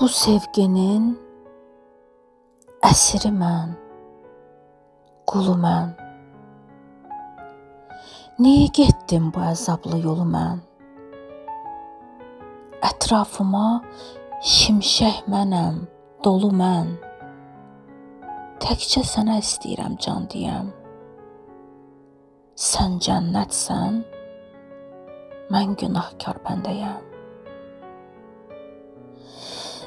Bu sevginin əsiri mən, qulu mən. Niyə getdim bu əzablı yolu mən? Ətrafıma şimşək mənəm, dolu mən. Təkcə sənə istəyirəm can deyəm. Sən cənnətsən, mən günahkar bəndəyəm.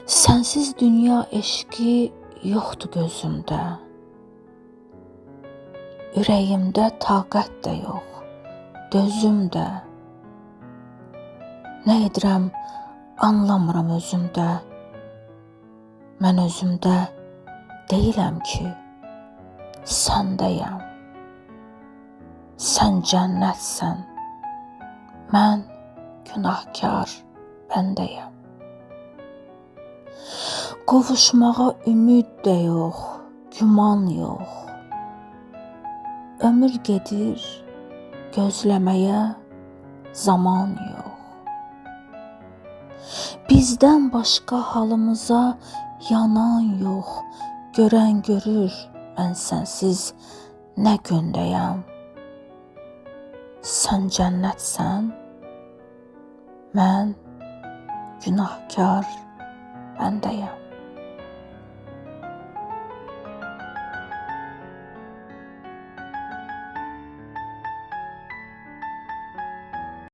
Sənsiz dünya eşqi yoxdur gözümdə. Ürəyimdə taqət də yox, dözüm də. Nə edirəm, anlamıram özümdə. Mən özümdə deyiləm ki, səndəyəm. Sən cənnətsən, mən günahkar bəndəyəm. Qovuşmağa ümid də yox, güman yox. Ömür gedir, gözləməyə zaman yox. Bizdən başqa halımıza yanan yox. Görən görür, mən sənsiz nə gündəyəm. Sən cənnətsən, mən günahkar bəndəyəm.